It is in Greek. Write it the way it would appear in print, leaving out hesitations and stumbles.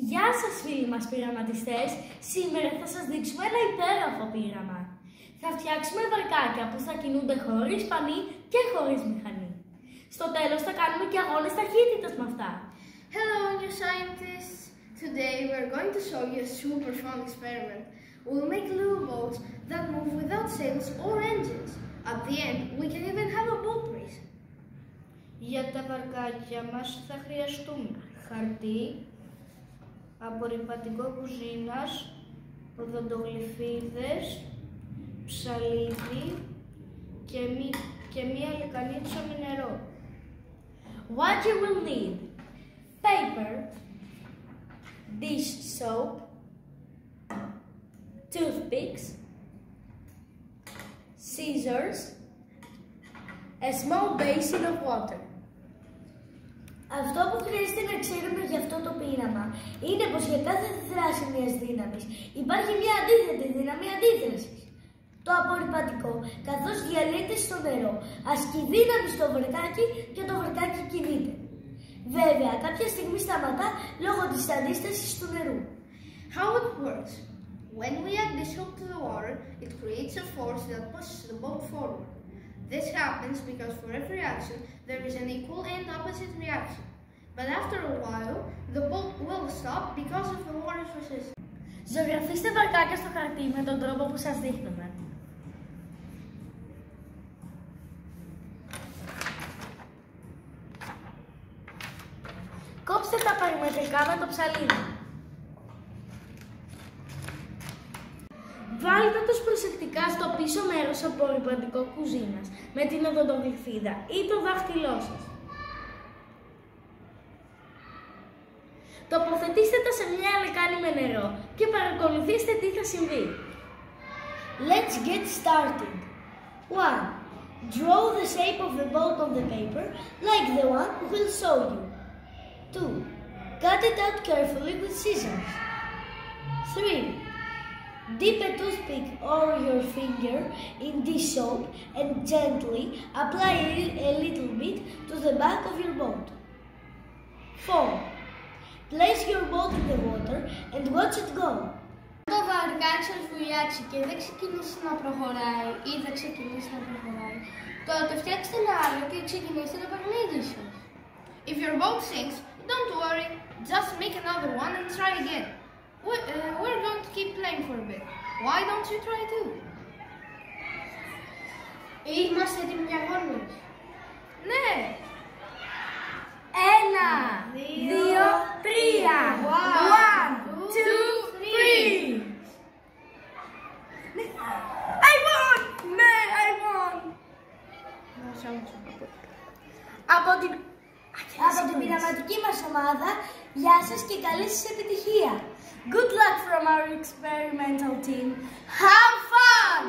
Γεια σας φίλοι μας πειραματιστές, σήμερα θα σας δείξουμε ένα υπέροχο πείραμα. Θα φτιάξουμε βαρκάκια που θα κινούνται χωρίς πανί και χωρίς μηχανή. Στο τέλος θα κάνουμε και αγώνες ταχύτητας με αυτά. Hello new scientists! Today we are going to show you a super fun experiment. We'll make little boats that move without sails or engines. At the end, we can even have a boat race. Για τα βαρκάκια μας θα χρειαστούμε χαρτί, απορρυπαντικό κουζίνας, οδοντογλυφίδες, ψαλίδι και μία λεκανίτσα με νερό. What you will need: paper, dish soap, toothpicks, scissors, a small basin of water. Αυτό που χρειάζεται να ξέρουμε για αυτό το πείραμα είναι πως για κάθε δράση μιας δύναμης υπάρχει μια αντίθετη δύναμη αντίδρασης. Το απορρυπαντικό, καθώς διαλύεται στο νερό, ασκεί δύναμη στο βαρκάκι και το βαρκάκι κινείται. Βέβαια, κάποια στιγμή σταματά λόγω της αντίστασης του νερού. How it works? When we add the soap to the water, it creates a force that pushes the boat forward. This happens because for every action, there is an equal and opposite reaction. But after a while, the boat will stop because of the water's resistance. Ζωγραφίστε βαρκάκια στο χαρτί με τον τρόπο που σας δείχνουμε. Κόψτε τα περιμετρικά με το ψαλίδι. Βάλτε τους προσεκτικά στο πίσω μέρος απορρυπαντικό κουζίνας με την οδοντογλυφίδα ή το δάχτυλό σας. Τοποθετήστε τα σε μια λεκάνη με νερό και παρακολουθήστε τι θα συμβεί. Let's get started. 1. Draw the shape of the boat on the paper like the one we'll show you. 2. Cut it out carefully with scissors. 3. Dip a toothpick or your finger in dish soap and gently apply a little bit to the back of your boat. 4. Place your boat in the water and watch it go. Αν το βαρκάκι σας βουλιάξει και δεν ξεκινήσει να προχωράει ή δεν ξεκινήσει να προχωράει, τότε φτιάξτε ένα άλλο και ξεκινήστε το παιχνίδι σας. If your boat sinks, don't worry, just make another one and try again. We're going to keep playing for a bit. Why don't you try too? Είμαστε έτοιμοι για αγώνες. Ναι! 1, 2, 3. 1, 2, 3. I won! Ναι, I won! Από την πειραματική μας ομάδα, γεια σας και καλή σας επιτυχία. Good luck from our experimental team. Have fun!